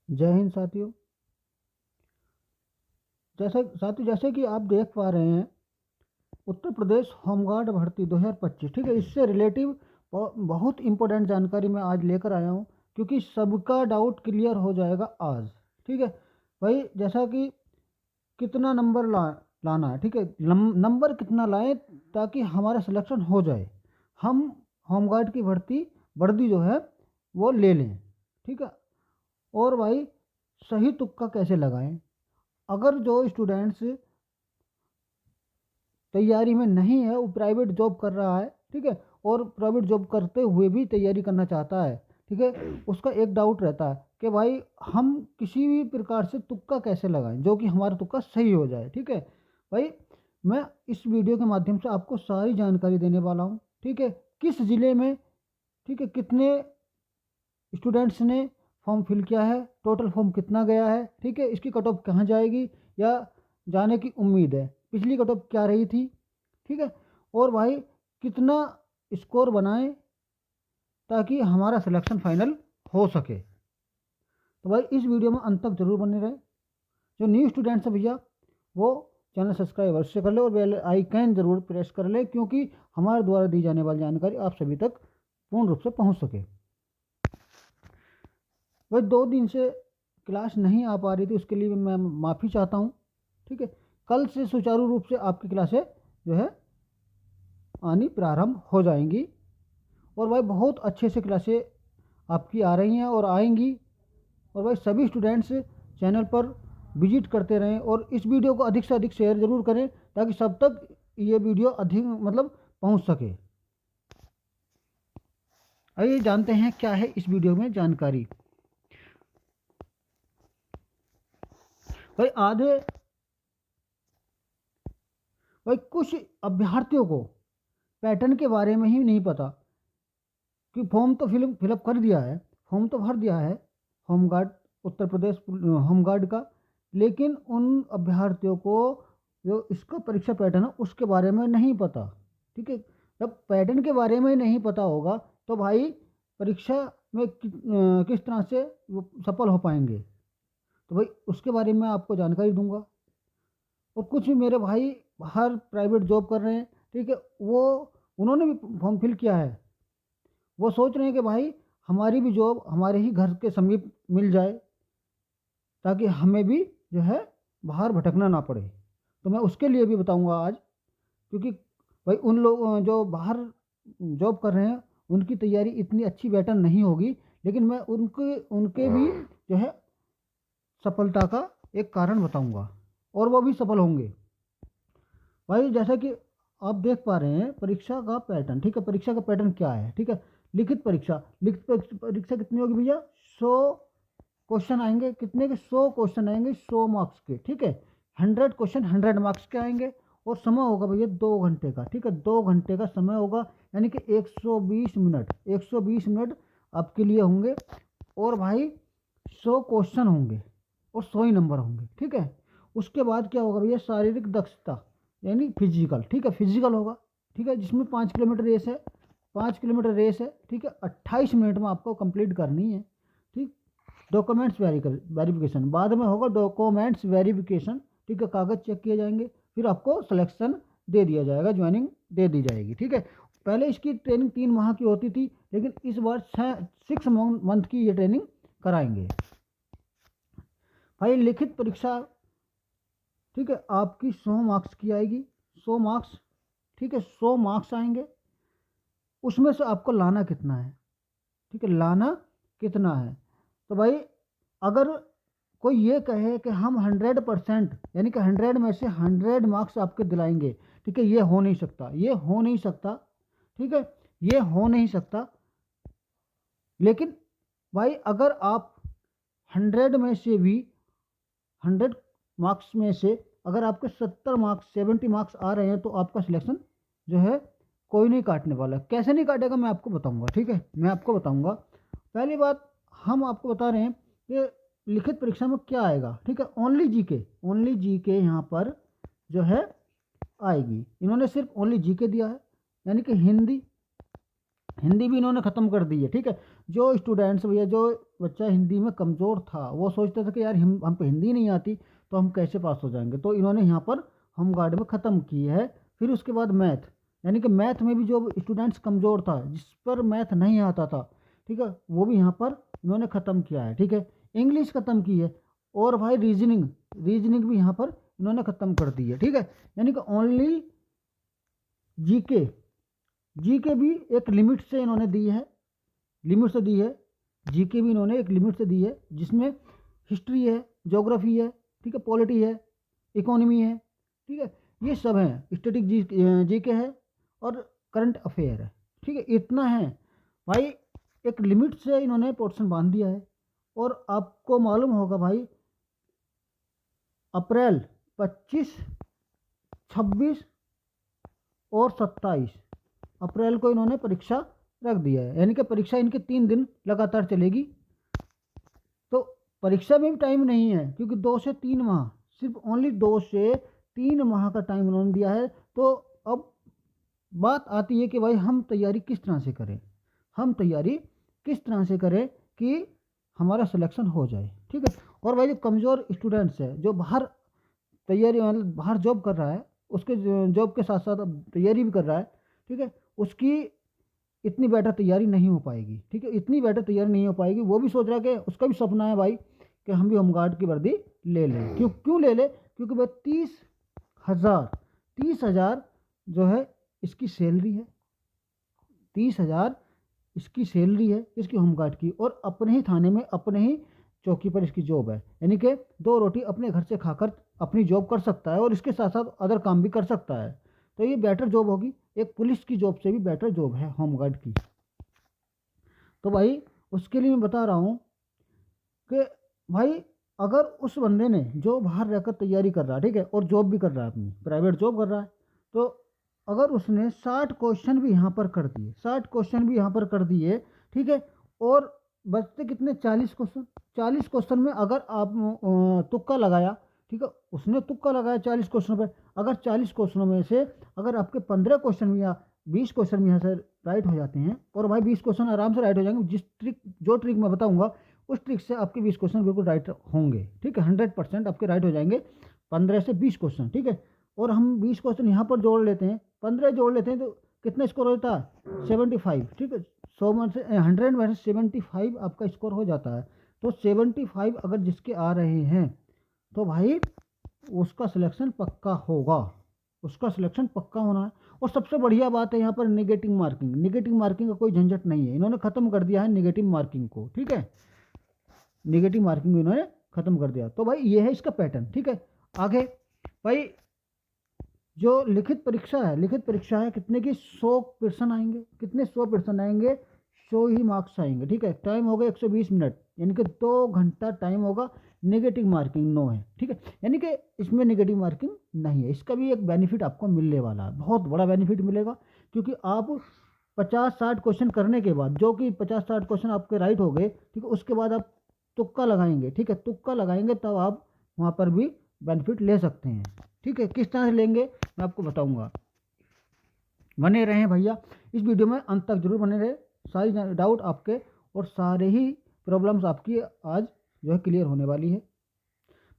जय हिंद साथियों। जैसे कि आप देख पा रहे हैं, उत्तर प्रदेश होमगार्ड भर्ती 2025, ठीक है, इससे रिलेटिव बहुत इंपॉर्टेंट जानकारी मैं आज लेकर आया हूँ, क्योंकि सबका डाउट क्लियर हो जाएगा आज। ठीक है भाई, जैसा कि कितना नंबर लाना है, ठीक है, नंबर कितना लाएं ताकि हमारा सिलेक्शन हो जाए, हम होमगार्ड की भर्ती वर्दी जो है वो ले लें। ठीक है। और भाई, सही तुक्का कैसे लगाएं? अगर जो स्टूडेंट्स तैयारी में नहीं है, वो प्राइवेट जॉब कर रहा है, ठीक है, और प्राइवेट जॉब करते हुए भी तैयारी करना चाहता है, ठीक है, उसका एक डाउट रहता है कि भाई हम किसी भी प्रकार से तुक्का कैसे लगाएं जो कि हमारा तुक्का सही हो जाए। ठीक है भाई, मैं इस वीडियो के माध्यम से आपको सारी जानकारी देने वाला हूँ। ठीक है, किस ज़िले में, ठीक है, कितने स्टूडेंट्स ने फॉर्म फिल किया है, टोटल फॉर्म कितना गया है, ठीक है, इसकी कट ऑफ कहाँ जाएगी या जाने की उम्मीद है, पिछली कट ऑफ क्या रही थी, ठीक है, और भाई कितना स्कोर बनाएं ताकि हमारा सिलेक्शन फाइनल हो सके। तो भाई इस वीडियो में अंत तक जरूर बने रहे। जो न्यू स्टूडेंट्स है भैया, वो चैनल सब्सक्राइब अवश्य कर ले और बेल आइकन जरूर प्रेस कर ले, क्योंकि हमारे द्वारा दी जाने वाली जानकारी आप सभी तक पूर्ण रूप से पहुंच सके। भाई 2 दिन से क्लास नहीं आ पा रही थी, उसके लिए मैं माफ़ी चाहता हूँ। ठीक है, कल से सुचारू रूप से आपकी क्लासें जो है आनी प्रारंभ हो जाएंगी, और भाई बहुत अच्छे से क्लासें आपकी आ रही हैं और आएंगी। और भाई सभी स्टूडेंट्स चैनल पर विजिट करते रहें और इस वीडियो को अधिक से अधिक शेयर ज़रूर करें ताकि सब तक ये वीडियो अधिक मतलब पहुंच सके। आइए जानते हैं क्या है इस वीडियो में जानकारी। भाई कुछ अभ्यर्थियों को पैटर्न के बारे में ही नहीं पता, कि फॉर्म तो फिलअप कर दिया है, फॉर्म तो भर दिया है होमगार्ड, उत्तर प्रदेश होमगार्ड का, लेकिन उन अभ्यर्थियों को जो इसका परीक्षा पैटर्न है उसके बारे में नहीं पता। ठीक है, जब पैटर्न के बारे में नहीं पता होगा तो भाई परीक्षा में किस तरह से वो सफल हो पाएंगे। तो भाई उसके बारे में आपको जानकारी दूंगा। और कुछ मेरे भाई बाहर प्राइवेट जॉब कर रहे हैं, ठीक है, वो उन्होंने भी फॉर्म फिल किया है, वो सोच रहे हैं कि भाई हमारी भी जॉब हमारे ही घर के समीप मिल जाए ताकि हमें भी जो है बाहर भटकना ना पड़े। तो मैं उसके लिए भी बताऊंगा आज, क्योंकि भाई उन लोग जो बाहर जॉब कर रहे हैं उनकी तैयारी इतनी अच्छी बेटर नहीं होगी, लेकिन मैं उनके उनके भी जो है सफलता का एक कारण बताऊंगा और वो भी सफल होंगे। भाई जैसा कि आप देख पा रहे हैं परीक्षा का पैटर्न, ठीक है, परीक्षा का पैटर्न क्या है, ठीक है, लिखित परीक्षा कितनी होगी भैया? 100 क्वेश्चन आएंगे, कितने के? 100 क्वेश्चन आएंगे, 100 मार्क्स के, ठीक है, 100 क्वेश्चन 100 मार्क्स के आएंगे, और समय होगा भैया 2 घंटे का, ठीक है, 2 घंटे का समय होगा, यानी कि 120 मिनट, 120 मिनट आपके लिए होंगे। और भाई 100 क्वेश्चन होंगे और 100 ही नंबर होंगे, ठीक है। उसके बाद क्या होगा भैया? शारीरिक दक्षता यानी फिजिकल, ठीक है, फिजिकल होगा, ठीक है, जिसमें 5 किलोमीटर रेस है, 5 किलोमीटर रेस है, ठीक है, 28 मिनट में आपको कंप्लीट करनी है। ठीक, डॉक्यूमेंट्स वेरिफिकेशन बाद में होगा, डॉक्यूमेंट्स वेरिफिकेशन, ठीक है, कागज़ चेक किए जाएंगे, फिर आपको सिलेक्शन दे दिया जाएगा, ज्वाइनिंग दे दी जाएगी। ठीक है, पहले इसकी ट्रेनिंग 3 माह की होती थी, लेकिन इस बार 6 मंथ की ये ट्रेनिंग कराएंगे। भाई लिखित परीक्षा, ठीक है, आपकी 100 मार्क्स की आएगी, 100 मार्क्स, ठीक है, 100 मार्क्स आएंगे। उसमें से आपको लाना कितना है, ठीक है, लाना कितना है? तो भाई अगर कोई ये कहे कि हम 100% यानी कि 100 में से 100 मार्क्स आपके दिलाएंगे, ठीक है, ये हो नहीं सकता, ये हो नहीं सकता, ठीक है, ये हो नहीं सकता। लेकिन भाई अगर आप 100 मार्क्स में से अगर आपके 70 मार्क्स 70 मार्क्स आ रहे हैं तो आपका सिलेक्शन जो है कोई नहीं काटने वाला। कैसे नहीं काटेगा मैं आपको बताऊंगा, ठीक है, मैं आपको बताऊंगा। पहली बात, हम आपको बता रहे हैं कि लिखित परीक्षा में क्या आएगा, ठीक है, ओनली जीके यहाँ पर जो है आएगी। इन्होंने सिर्फ ओनली जीके दिया है, यानी कि हिंदी भी इन्होंने ख़त्म कर दी है, ठीक है। जो स्टूडेंट्स भैया, जो बच्चा हिंदी में कमज़ोर था वो सोचता था कि यार हम पे हिंदी नहीं आती तो हम कैसे पास हो जाएंगे, तो इन्होंने यहाँ पर होम गार्ड में ख़त्म की है। फिर उसके बाद मैथ, यानी कि मैथ में भी जो स्टूडेंट्स कमज़ोर था, जिस पर मैथ नहीं आता था, ठीक है, वो भी यहाँ पर इन्होंने ख़त्म किया है। ठीक है, इंग्लिश ख़त्म की है। और भाई रीजनिंग, रीजनिंग भी यहाँ पर इन्होंने ख़त्म कर दी है। ठीक है, यानी कि ओनली जीके, जीके भी एक लिमिट से इन्होंने दी है, लिमिट से दी है। जीके भी इन्होंने एक लिमिट से दी है, जिसमें हिस्ट्री है, ज्योग्राफी है, ठीक है, पॉलिटी है, इकोनॉमी है, ठीक है, ये सब हैं, स्टैटिक जीके है और करंट अफेयर है। ठीक है, इतना है भाई, एक लिमिट से इन्होंने पोर्शन बांध दिया है। और आपको मालूम होगा भाई, अप्रैल 25, 26 और 27 अप्रैल को इन्होंने परीक्षा रख दिया है, यानी कि परीक्षा इनके 3 दिन लगातार चलेगी। तो परीक्षा में भी टाइम नहीं है, क्योंकि 2 से 3 माह, सिर्फ ओनली 2 से 3 माह का टाइम उन्होंने दिया है। तो अब बात आती है कि भाई हम तैयारी किस तरह से करें, हम तैयारी किस तरह से करें कि हमारा सिलेक्शन हो जाए। ठीक है, और भाई जो कमज़ोर स्टूडेंट्स है, जो बाहर तैयारी मतलब बाहर जॉब कर रहा है, उसके जॉब के साथ साथ अब तैयारी भी कर रहा है, ठीक है, उसकी इतनी बेटर तैयारी नहीं हो पाएगी। ठीक है, इतनी बेटर तैयारी नहीं हो पाएगी। वो भी सोच रहा है कि उसका भी सपना है भाई कि हम भी होमगार्ड की वर्दी ले लें। क्यों क्यों ले ले, क्योंकि भाई 30,000, 30,000 जो है इसकी सैलरी है, 30,000 इसकी सैलरी है, इसकी होमगार्ड की, और अपने ही थाने में अपने ही चौकी पर इसकी जॉब है, यानी कि 2 रोटी अपने घर से खाकर अपनी जॉब कर सकता है और इसके साथ साथ अदर काम भी कर सकता है। तो ये बेटर जॉब होगी, एक पुलिस की जॉब से भी बेटर जॉब है होमगार्ड की। तो भाई उसके लिए मैं बता रहा हूँ कि भाई अगर उस बंदे ने जो बाहर रहकर तैयारी कर रहा है, ठीक है, और जॉब भी कर रहा है, अपनी प्राइवेट जॉब कर रहा है, तो अगर उसने 60 क्वेश्चन भी यहाँ पर कर दिए, 60 क्वेश्चन भी यहाँ पर कर दिए, ठीक है, और बचते कितने, 40 क्वेश्चन, 40 क्वेश्चन में अगर आप तुक्का लगाया, ठीक है, उसने तुक्का लगाया 40 क्वेश्चन पर, अगर 40 क्वेश्चनों में से अगर आपके 15 क्वेश्चन भी या 20 क्वेश्चन भी यहाँ से राइट हो जाते हैं, और भाई 20 क्वेश्चन आराम से राइट हो जाएंगे, जो ट्रिक मैं बताऊंगा उस ट्रिक से आपके 20 क्वेश्चन बिल्कुल राइट होंगे। ठीक है, 100% आपके राइट हो जाएंगे, 15 से 20 क्वेश्चन। ठीक है, और हम 20 क्वेश्चन यहाँ पर जोड़ लेते हैं, 15 जोड़ लेते हैं, तो कितना स्कोर होता है, 75। ठीक है, 100 में से 100 में से 75 आपका स्कोर हो जाता है। तो 75 अगर जिसके आ रहे हैं, तो भाई उसका सिलेक्शन पक्का होगा, उसका सिलेक्शन पक्का होना है। और सबसे बढ़िया बात है यहाँ पर नेगेटिव मार्किंग, नेगेटिव मार्किंग का कोई झंझट नहीं है, इन्होंने ख़त्म कर दिया है नेगेटिव मार्किंग को। ठीक है, नेगेटिव मार्किंग भी इन्होंने ख़त्म कर दिया। तो भाई ये है इसका पैटर्न। ठीक है, आगे भाई जो लिखित परीक्षा है, लिखित परीक्षा है कितने की, 100 प्रश्न आएंगे, कितने 100 प्रश्न आएंगे, 100 ही मार्क्स आएंगे। ठीक है, टाइम होगा 120 मिनट, यानी कि 2 घंटा टाइम होगा। नेगेटिव मार्किंग नो है। ठीक है, यानी कि इसमें नेगेटिव मार्किंग नहीं है। इसका भी एक बेनिफिट आपको मिलने वाला है, बहुत बड़ा बेनिफिट मिलेगा, क्योंकि आप 50-60 क्वेश्चन करने के बाद, जो कि 50-60 क्वेश्चन आपके राइट हो गए, ठीक है, उसके बाद आप तुक्का लगाएंगे। ठीक है, तुक्का लगाएंगे तब आप वहाँ पर भी बेनिफिट ले सकते हैं। ठीक है, किस तरह से लेंगे मैं आपको बताऊंगा, बने रहें भैया इस वीडियो में अंत तक जरूर बने रहे। सारी डाउट आपके और सारे ही प्रॉब्लम्स आपकी आज जो है क्लियर होने वाली है।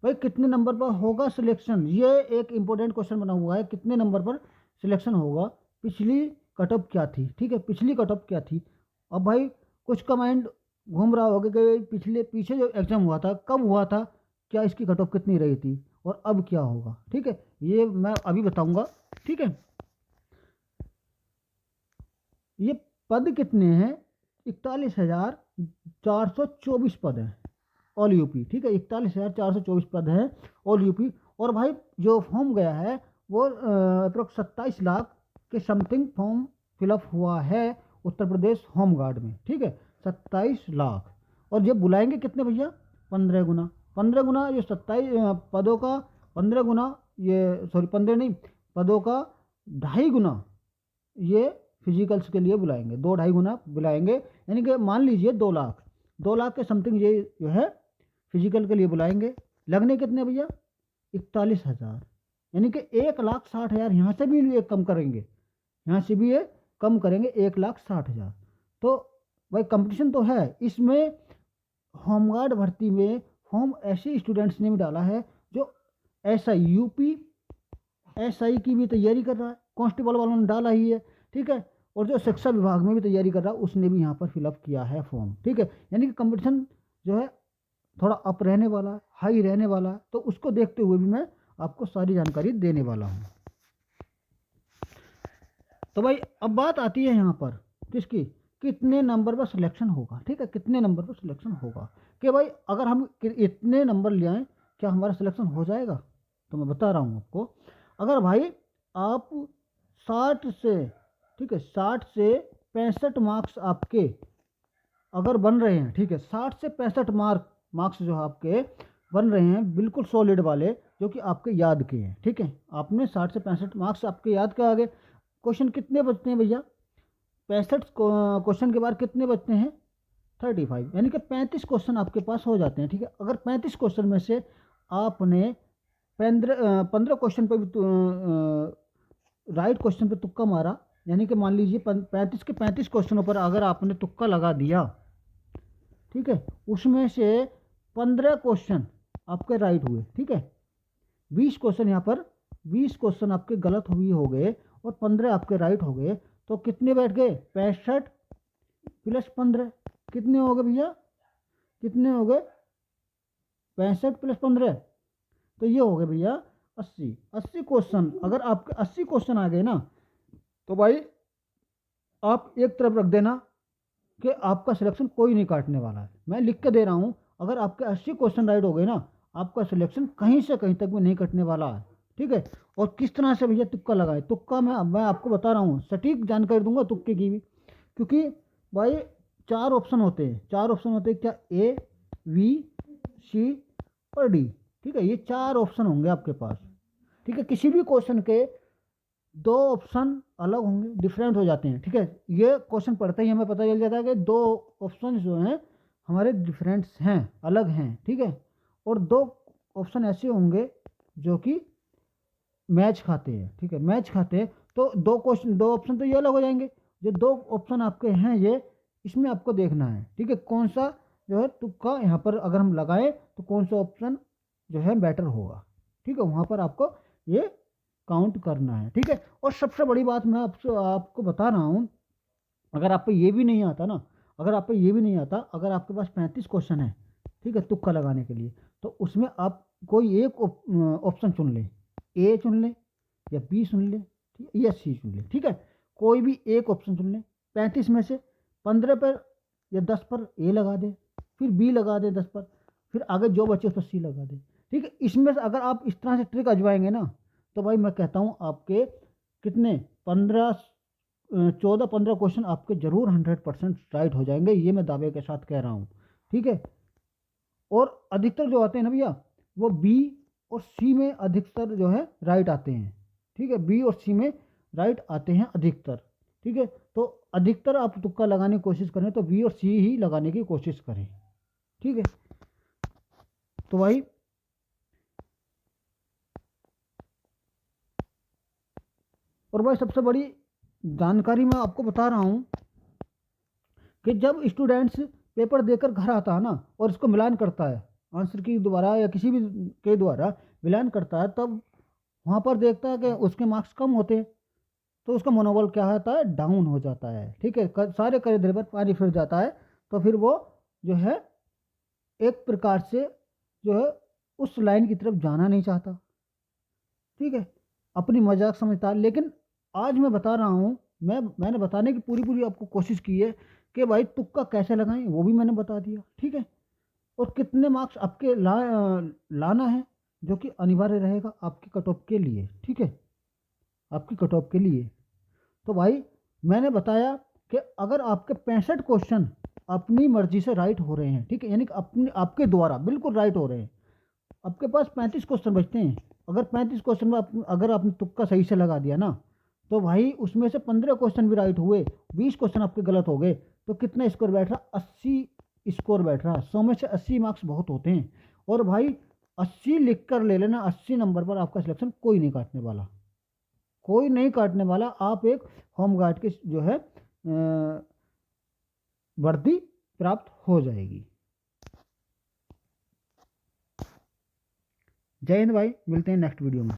भाई कितने नंबर पर होगा सिलेक्शन, ये एक इम्पोर्टेंट क्वेश्चन बना हुआ है, कितने नंबर पर सिलेक्शन होगा, पिछली कट ऑफ क्या थी। ठीक है, पिछली कट ऑफ क्या थी। अब भाई कुछ का माइंड घूम रहा होगा कि पीछे जो एग्जाम हुआ था कब हुआ था, क्या इसकी कट ऑफ कितनी रही थी और अब क्या होगा। ठीक है, ये मैं अभी बताऊंगा। ठीक है, ये पद कितने हैं, 41,424 पद हैं ऑल यूपी। ठीक है, 41,424 पद हैं ऑल यूपी। और भाई जो फॉर्म गया है वो अप्रोक्स 27 लाख के समथिंग फॉर्म फिलअप हुआ है उत्तर प्रदेश होम गार्ड में। ठीक है, 27 लाख। और ये बुलाएंगे कितने भैया, 15 गुना, 15 गुना ये 27 पदों का, 15 गुना ये, सॉरी 15 नहीं, पदों का 2.5 गुना ये फिजिकल्स के लिए बुलाएंगे, 2-2.5 गुना बुलाएंगे। यानी कि मान लीजिए 2 लाख, 2 लाख के समथिंग ये जो है फिजिकल के लिए बुलाएंगे। लगने कितने भैया, 41,000, यानी कि 1,60,000 यहाँ से भी ये कम करेंगे, यहाँ से भी ये कम करेंगे, 1,60,000। तो भाई कंपटीशन तो है इसमें। होमगार्ड भर्ती में फॉर्म ऐसे स्टूडेंट्स ने भी डाला है जो एसआई यूपी एसआई की भी तैयारी कर रहा है, कांस्टेबल वालों ने डाला ही है, ठीक है। और जो शिक्षा विभाग में भी तैयारी कर रहा है उसने भी यहाँ पर फिलअप किया है फॉर्म, ठीक है। यानी कि कंपटीशन जो है थोड़ा अप रहने वाला है, हाई रहने वाला है, तो उसको देखते हुए भी मैं आपको सारी जानकारी देने वाला हूँ। तो भाई अब बात आती है यहाँ पर किसकी, कितने नंबर पर सिलेक्शन होगा, ठीक है, कितने नंबर पर सिलेक्शन होगा। कि भाई अगर हम इतने नंबर ले आए क्या हमारा सिलेक्शन हो जाएगा। तो मैं बता रहा हूँ आपको, अगर भाई आप 60 से, ठीक है, 60 से 65 मार्क्स आपके अगर बन रहे हैं, ठीक है, 60 से 65 मार्क्स जो आपके बन रहे हैं बिल्कुल सॉलिड वाले, जो कि आपके याद के हैं, ठीक है, आपने 60 से 65 मार्क्स आपके याद के आगे। क्वेश्चन कितने बचते हैं भैया, 65 क्वेश्चन के बाद कितने बचते हैं 35, यानी कि 35 क्वेश्चन आपके पास हो जाते हैं, ठीक है। अगर 35 क्वेश्चन में से आपने 15 क्वेश्चन पर राइट क्वेश्चन पे तुक्का मारा, यानी कि मान लीजिए 35 के 35 क्वेश्चनों पर अगर आपने तुक्का लगा दिया, ठीक है, उसमें से 15 क्वेश्चन आपके राइट हुए, ठीक है, 20 क्वेश्चन यहाँ पर 20 क्वेश्चन आपके गलत हुए हो गए और 15 आपके राइट हो गए, तो कितने बैठ गए 65 प्लस 15 कितने हो गए भैया, कितने हो गए 65 प्लस 15, तो ये हो गए भैया 80। 80 क्वेश्चन अगर आपके 80 क्वेश्चन आ गए ना, तो भाई आप एक तरफ रख देना कि आपका सिलेक्शन कोई नहीं काटने वाला है। मैं लिख के दे रहा हूँ, अगर आपके 80 क्वेश्चन राइट हो गए ना, आपका सिलेक्शन कहीं से कहीं तक भी नहीं कटने वाला है, ठीक है। और किस तरह से भैया तुक्का लगाए, तुक्का मैं आपको बता रहा हूँ, सटीक जानकारी दूंगा तुक्के की भी, क्योंकि भाई 4 ऑप्शन होते हैं, 4 ऑप्शन होते हैं क्या, ए बी सी और डी, ठीक है, ये 4 ऑप्शन होंगे आपके पास, ठीक है। किसी भी क्वेश्चन के 2 ऑप्शन अलग होंगे, डिफरेंट हो जाते हैं, ठीक है। ये क्वेश्चन पढ़ते ही हमें पता चल जाता है कि 2 ऑप्शन जो हैं हमारे डिफरेंट्स हैं, अलग हैं, ठीक है। और 2 ऑप्शन ऐसे होंगे जो कि मैच खाते हैं, ठीक है, मैच खाते हैं, तो 2 ऑप्शन तो ये अलग हो जाएंगे। जो 2 ऑप्शन आपके हैं ये, इसमें आपको देखना है, ठीक है, कौन सा जो है तुक्का यहाँ पर अगर हम लगाएं तो कौन सा ऑप्शन जो है बेटर होगा, ठीक है, वहाँ पर आपको ये काउंट करना है, ठीक है। और सबसे बड़ी बात मैं आपको बता रहा हूँ, अगर आप पे ये भी नहीं आता ना, अगर आप पे ये भी नहीं आता, अगर आपके पास 35 क्वेश्चन है, ठीक है, तुक्का लगाने के लिए, तो उसमें आप कोई एक ऑप्शन चुन लें, ए चुन लें या बी चुन लें, ठीक है, या सी चुन लें, ठीक है, कोई भी एक ऑप्शन चुन लें। 35 में से 15 पर या 10 पर ए लगा दें, फिर बी लगा दें 10 पर, फिर आगे जो बचे उस पर सी लगा दें, ठीक है। इसमें से अगर आप इस तरह से ट्रिक आजमाएंगे ना, तो भाई मैं कहता हूँ आपके कितने 14-15 क्वेश्चन आपके जरूर 100% राइट हो जाएंगे, ये मैं दावे के साथ कह रहा हूँ, ठीक है। और अधिकतर जो आते हैं ना भैया, वो बी और सी में अधिकतर जो है राइट आते हैं, ठीक है, बी और सी में राइट आते हैं अधिकतर, ठीक है। तो अधिकतर आप तुक्का लगाने की कोशिश करें तो बी और सी ही लगाने की कोशिश करें, ठीक है। तो भाई और भाई सबसे बड़ी जानकारी मैं आपको बता रहा हूँ कि जब स्टूडेंट्स पेपर देकर घर आता है ना और इसको मिलान करता है आंसर की द्वारा या किसी भी के द्वारा मिलान करता है, तब वहाँ पर देखता है कि उसके मार्क्स कम होते हैं, तो उसका मनोबल क्या होता है, डाउन हो जाता है, ठीक है, सारे करे धरे पर पानी फिर जाता है, तो फिर वो जो है एक प्रकार से जो है उस लाइन की तरफ जाना नहीं चाहता, ठीक है, अपनी मजाक समझता है। लेकिन आज मैं बता रहा हूँ, मैंने बताने की पूरी पूरी आपको कोशिश की है कि भाई तुक्का कैसे लगाएं, वो भी मैंने बता दिया, ठीक है। और कितने मार्क्स आपके लाना है, जो कि अनिवार्य रहेगा आपकी कट ऑफ के लिए, ठीक है, आपकी कट ऑफ के लिए। तो भाई मैंने बताया कि अगर आपके 65 क्वेश्चन अपनी मर्जी से राइट हो रहे हैं, ठीक है, यानी कि अपने आपके द्वारा बिल्कुल राइट हो रहे हैं, आपके पास 35 क्वेश्चन बचते हैं, अगर 35 क्वेश्चन में अगर आपने तुक्का सही से लगा दिया ना, तो भाई उसमें से 15 क्वेश्चन भी राइट हुए, 20 क्वेश्चन आपके गलत हो गए, तो कितना स्कोर बैठ रहा, 80 स्कोर बैठ रहा। 100 में से 80 मार्क्स बहुत होते हैं, और भाई 80 लिख कर ले लेना, 80 नंबर पर आपका सिलेक्शन कोई नहीं काटने वाला, कोई नहीं काटने वाला। आप एक होम गार्ड के जो है वर्दी प्राप्त हो जाएगी। जय हिंद भाई, मिलते हैं नेक्स्ट वीडियो में।